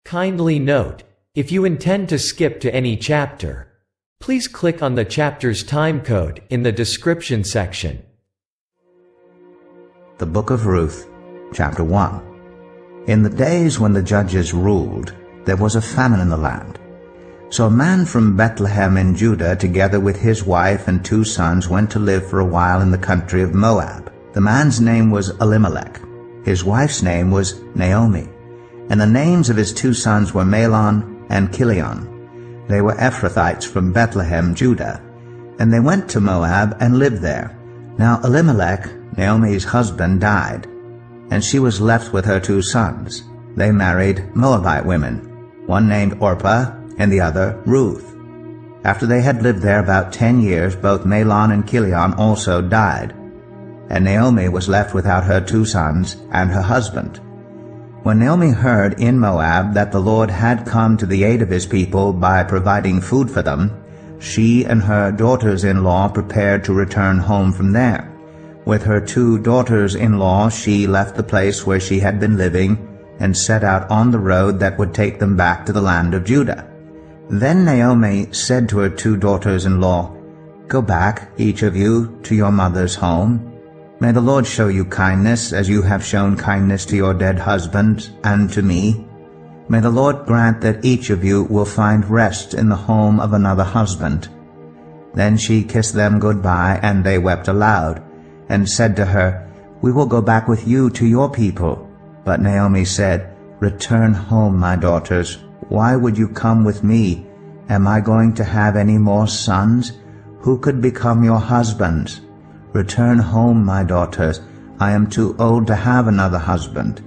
Kindly note, if you intend to skip to any chapter, please click on the chapter's timecode in the description section. The Book of Ruth, Chapter 1. In the days when the judges ruled, there was a famine in the land. So a man from Bethlehem in Judah, together with his wife and 2 sons, went to live for a while in the country of Moab. The man's name was Elimelech. His wife's name was Naomi. And the names of his 2 sons were Mahlon and Chilion. They were Ephrathites from Bethlehem, Judah. And they went to Moab and lived there. Now Elimelech, Naomi's husband, died, and she was left with her 2 sons. They married Moabite women, one named Orpah and the other Ruth. After they had lived there about 10 years, both Mahlon and Chilion also died, and Naomi was left without her 2 sons and her husband. When Naomi heard in Moab that the Lord had come to the aid of his people by providing food for them, she and her daughters-in-law prepared to return home from there. With her 2 daughters-in-law she left the place where she had been living and set out on the road that would take them back to the land of Judah. Then Naomi said to her 2 daughters-in-law, "Go back, each of you, to your mother's home. May the Lord show you kindness, as you have shown kindness to your dead husband and to me. May the Lord grant that each of you will find rest in the home of another husband." Then she kissed them good-bye, and they wept aloud, and said to her, "We will go back with you to your people." But Naomi said, "Return home, my daughters. Why would you come with me? Am I going to have any more sons? Who could become your husbands? Return home, my daughters. I am too old to have another husband.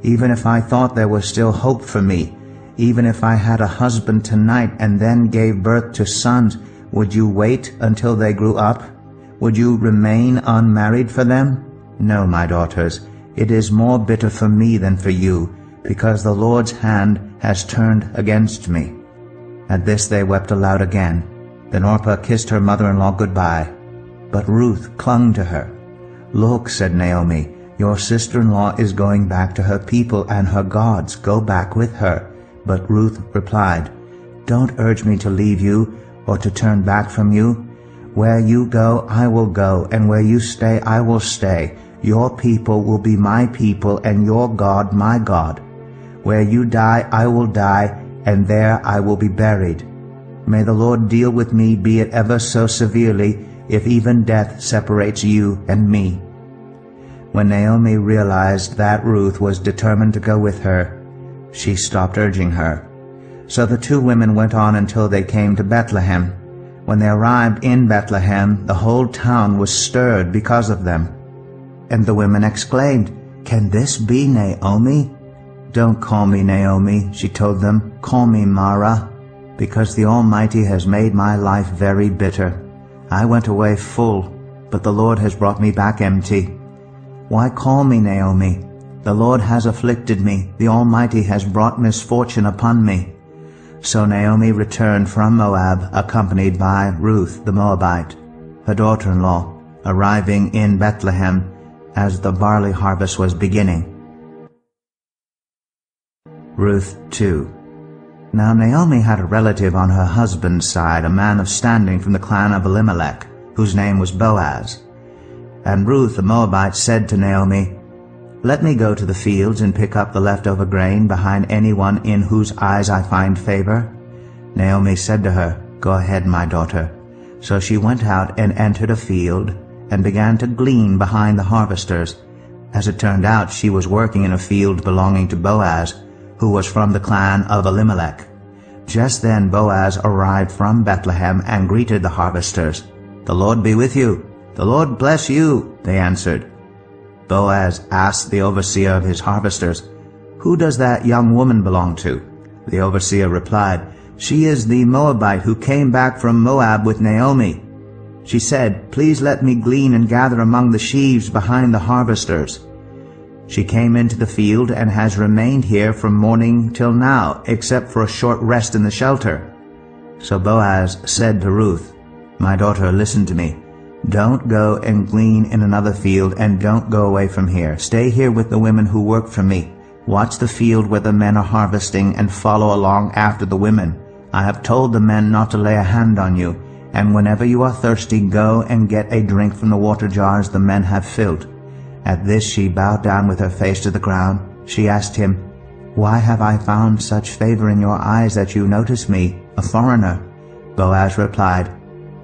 Even if I thought there was still hope for me, even if I had a husband tonight and then gave birth to sons, would you wait until they grew up? Would you remain unmarried for them? No, my daughters, it is more bitter for me than for you, because the Lord's hand has turned against me." At this they wept aloud again. Then Orpah kissed her mother-in-law good-bye, but Ruth clung to her. "Look," said Naomi, "your sister-in-law is going back to her people and her gods. Go back with her." But Ruth replied, "Don't urge me to leave you or to turn back from you. Where you go, I will go, and where you stay, I will stay. Your people will be my people, and your God my God. Where you die, I will die, and there I will be buried. May the Lord deal with me, be it ever so severely, if even death separates you and me." When Naomi realized that Ruth was determined to go with her, she stopped urging her. So the 2 women went on until they came to Bethlehem. When they arrived in Bethlehem, the whole town was stirred because of them. And the women exclaimed, "Can this be Naomi?" "Don't call me Naomi," she told them. "Call me Mara, because the Almighty has made my life very bitter. I went away full, but the Lord has brought me back empty. Why call me Naomi? The Lord has afflicted me. The Almighty has brought misfortune upon me." So Naomi returned from Moab, accompanied by Ruth the Moabite, her daughter-in-law, arriving in Bethlehem as the barley harvest was beginning. Ruth 2. Now Naomi had a relative on her husband's side, a man of standing from the clan of Elimelech, whose name was Boaz. And Ruth the Moabite said to Naomi, "Let me go to the fields and pick up the leftover grain behind anyone in whose eyes I find favor." Naomi said to her, "Go ahead, my daughter." So she went out and entered a field and began to glean behind the harvesters. As it turned out, she was working in a field belonging to Boaz, who was from the clan of Elimelech. Just then Boaz arrived from Bethlehem and greeted the harvesters. "The Lord be with you." "The Lord bless you," they answered. Boaz asked the overseer of his harvesters, "Who does that young woman belong to?" The overseer replied, "She is the Moabite who came back from Moab with Naomi. She said, 'Please let me glean and gather among the sheaves behind the harvesters.' She came into the field and has remained here from morning till now, except for a short rest in the shelter." So Boaz said to Ruth, "My daughter, listen to me. Don't go and glean in another field, and don't go away from here. Stay here with the women who work for me. Watch the field where the men are harvesting and follow along after the women. I have told the men not to lay a hand on you, and whenever you are thirsty, go and get a drink from the water jars the men have filled." At this she bowed down with her face to the ground. She asked him, "Why have I found such favor in your eyes that you notice me, a foreigner?" Boaz replied,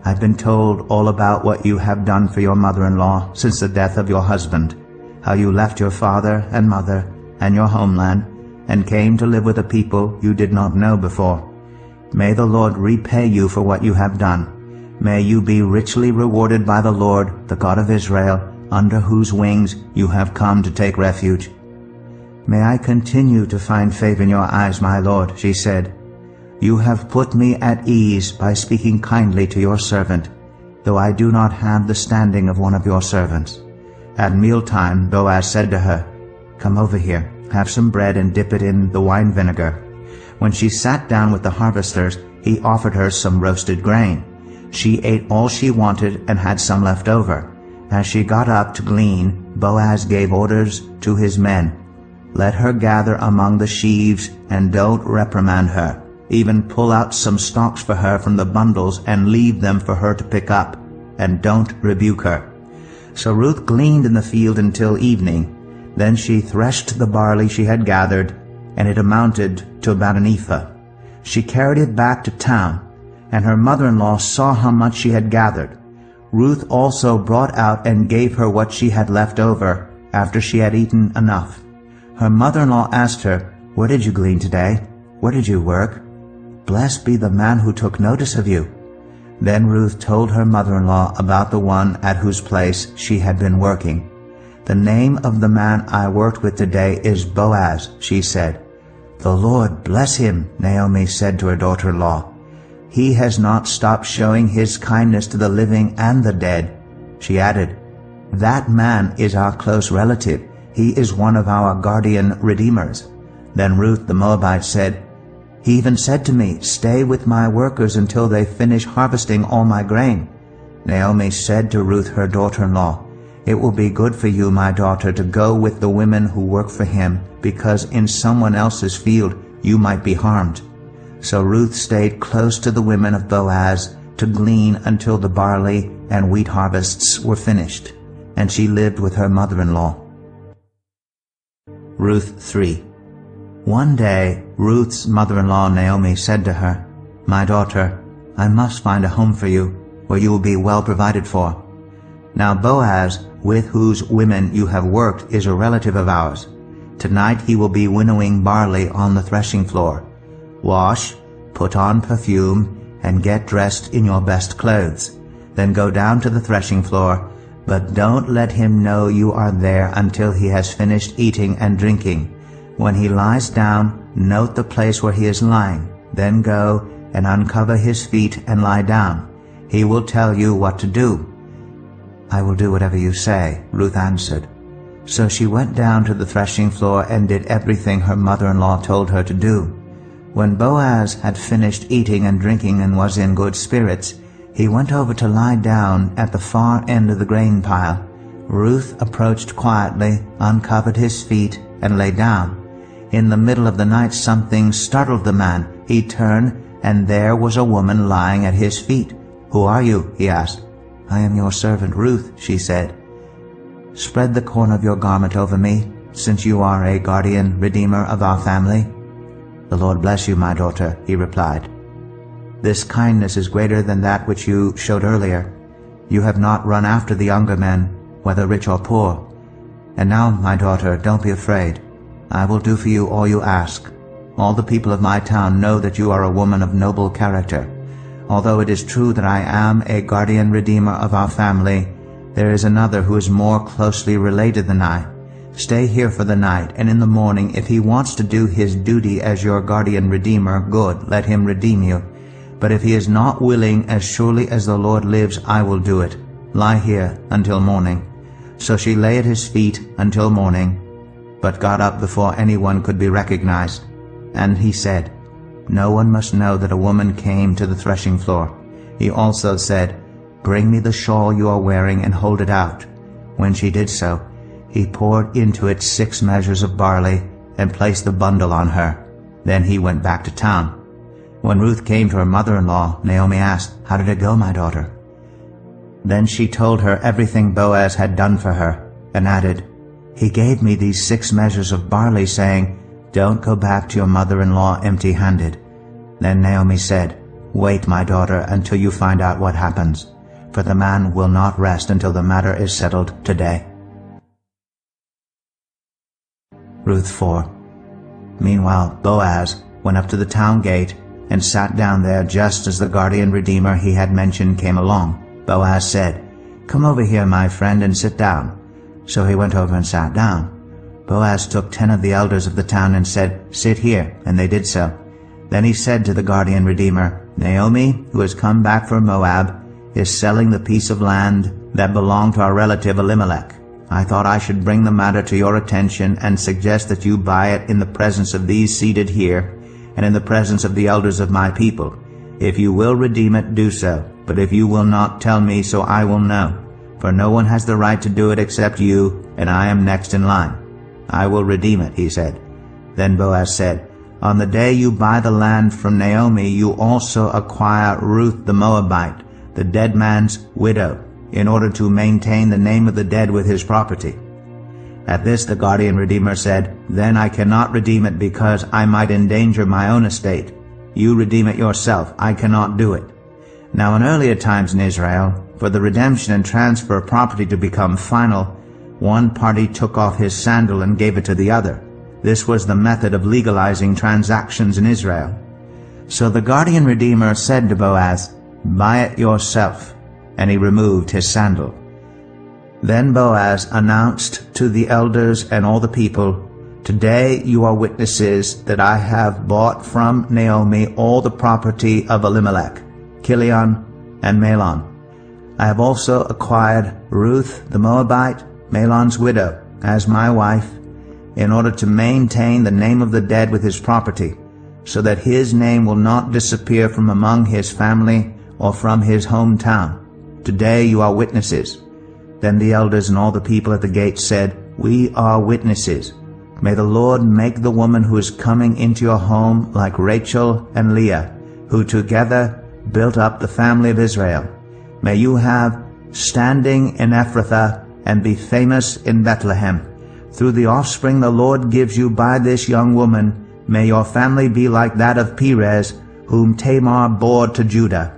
"I've been told all about what you have done for your mother-in-law since the death of your husband, how you left your father and mother and your homeland, and came to live with a people you did not know before. May the Lord repay you for what you have done. May you be richly rewarded by the Lord, the God of Israel, under whose wings you have come to take refuge." "May I continue to find favor in your eyes, my Lord," she said. "You have put me at ease by speaking kindly to your servant, though I do not have the standing of one of your servants." At mealtime Boaz said to her, "Come over here, have some bread and dip it in the wine vinegar." When she sat down with the harvesters, he offered her some roasted grain. She ate all she wanted and had some left over. As she got up to glean, Boaz gave orders to his men, "Let her gather among the sheaves and don't reprimand her. Even pull out some stalks for her from the bundles and leave them for her to pick up, and don't rebuke her." So Ruth gleaned in the field until evening. Then she threshed the barley she had gathered, and it amounted to about an ephah. She carried it back to town, and her mother-in-law saw how much she had gathered. Ruth also brought out and gave her what she had left over after she had eaten enough. Her mother-in-law asked her, "Where did you glean today? Where did you work? Blessed be the man who took notice of you." Then Ruth told her mother-in-law about the one at whose place she had been working. "The name of the man I worked with today is Boaz," she said. "The Lord bless him," Naomi said to her daughter-in-law. "He has not stopped showing his kindness to the living and the dead." She added, "That man is our close relative. He is one of our guardian redeemers." Then Ruth the Moabite said, "He even said to me, 'Stay with my workers until they finish harvesting all my grain.'" Naomi said to Ruth her daughter-in-law, "It will be good for you, my daughter, to go with the women who work for him, because in someone else's field you might be harmed." So Ruth stayed close to the women of Boaz to glean until the barley and wheat harvests were finished, and she lived with her mother-in-law. Ruth 3. One day Ruth's mother-in-law Naomi said to her, "My daughter, I must find a home for you, where you will be well provided for. Now Boaz, with whose women you have worked, is a relative of ours. Tonight he will be winnowing barley on the threshing floor. Wash, put on perfume, and get dressed in your best clothes. Then go down to the threshing floor, but don't let him know you are there until he has finished eating and drinking. When he lies down, note the place where he is lying. Then go and uncover his feet and lie down. He will tell you what to do." "I will do whatever you say," Ruth answered. So she went down to the threshing floor and did everything her mother-in-law told her to do. When Boaz had finished eating and drinking and was in good spirits, he went over to lie down at the far end of the grain pile. Ruth approached quietly, uncovered his feet, and lay down. In the middle of the night something startled the man. He turned, and there was a woman lying at his feet. "Who are you?" he asked. "I am your servant Ruth," she said. "Spread the corner of your garment over me, since you are a guardian redeemer of our family." "The Lord bless you, my daughter," he replied. "This kindness is greater than that which you showed earlier. You have not run after the younger men, whether rich or poor. And now, my daughter, don't be afraid. I will do for you all you ask. All the people of my town know that you are a woman of noble character. Although it is true that I am a guardian redeemer of our family, there is another who is more closely related than I. Stay here for the night, and in the morning, if he wants to do his duty as your guardian redeemer, good, let him redeem you. But if he is not willing, as surely as the Lord lives, I will do it. Lie here until morning." So she lay at his feet until morning, but got up before anyone could be recognized. And he said, "No one must know that a woman came to the threshing floor." He also said, "Bring me the shawl you are wearing and hold it out." When she did so, he poured into it 6 measures of barley and placed the bundle on her. Then he went back to town. When Ruth came to her mother-in-law, Naomi asked, "How did it go, my daughter?" Then she told her everything Boaz had done for her, and added, "He gave me these 6 measures of barley, saying, 'Don't go back to your mother-in-law empty-handed.'" Then Naomi said, "Wait, my daughter, until you find out what happens, for the man will not rest until the matter is settled today." Ruth 4. Meanwhile, Boaz went up to the town gate and sat down there just as the guardian redeemer he had mentioned came along. Boaz said, "Come over here, my friend, and sit down." So he went over and sat down. Boaz took 10 of the elders of the town and said, "Sit here," and they did so. Then he said to the guardian redeemer, "Naomi, who has come back from Moab, is selling the piece of land that belonged to our relative Elimelech. I thought I should bring the matter to your attention and suggest that you buy it in the presence of these seated here and in the presence of the elders of my people. If you will redeem it, do so. But if you will not, tell me, so I will know. For no one has the right to do it except you, and I am next in line." "I will redeem it," he said. Then Boaz said, "On the day you buy the land from Naomi, you also acquire Ruth the Moabite, the dead man's widow, in order to maintain the name of the dead with his property." At this the guardian redeemer said, "Then I cannot redeem it because I might endanger my own estate. You redeem it yourself. I cannot do it." Now in earlier times in Israel, for the redemption and transfer of property to become final, one party took off his sandal and gave it to the other. This was the method of legalizing transactions in Israel. So the guardian redeemer said to Boaz, "Buy it yourself." And he removed his sandal. Then Boaz announced to the elders and all the people, "Today you are witnesses that I have bought from Naomi all the property of Elimelech, Kilion, and Mahlon. I have also acquired Ruth the Moabite, Mahlon's widow, as my wife, in order to maintain the name of the dead with his property, so that his name will not disappear from among his family or from his hometown. Today you are witnesses." Then the elders and all the people at the gate said, "We are witnesses. May the Lord make the woman who is coming into your home like Rachel and Leah, who together built up the family of Israel. May you have standing in Ephrathah and be famous in Bethlehem. Through the offspring the Lord gives you by this young woman, may your family be like that of Perez, whom Tamar bore to Judah."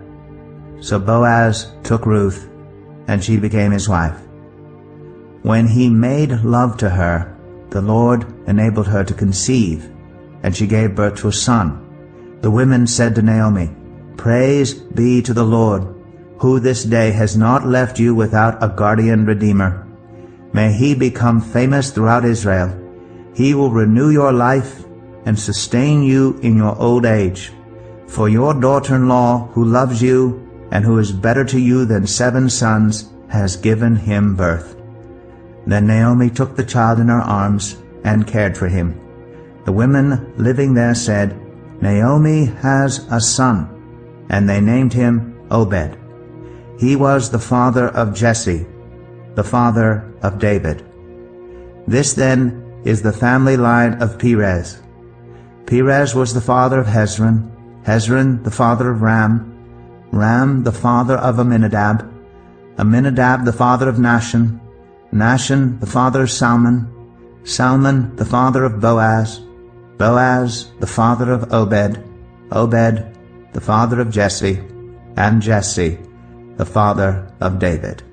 So Boaz took Ruth, and she became his wife. When he made love to her, the Lord enabled her to conceive, and she gave birth to a son. The women said to Naomi, "Praise be to the Lord, who this day has not left you without a guardian redeemer. May he become famous throughout Israel. He will renew your life and sustain you in your old age. For your daughter-in-law, who loves you and who is better to you than 7 sons, has given him birth." Then Naomi took the child in her arms and cared for him. The women living there said, "Naomi has a son," and they named him Obed. He was the father of Jesse, the father of David. This then is the family line of Perez. Perez was the father of Hezron, Hezron the father of Ram, Ram the father of Amminadab, Amminadab the father of Nahshon, Nahshon the father of Salmon, Salmon the father of Boaz, Boaz the father of Obed, Obed the father of Jesse, and Jesse the father of David.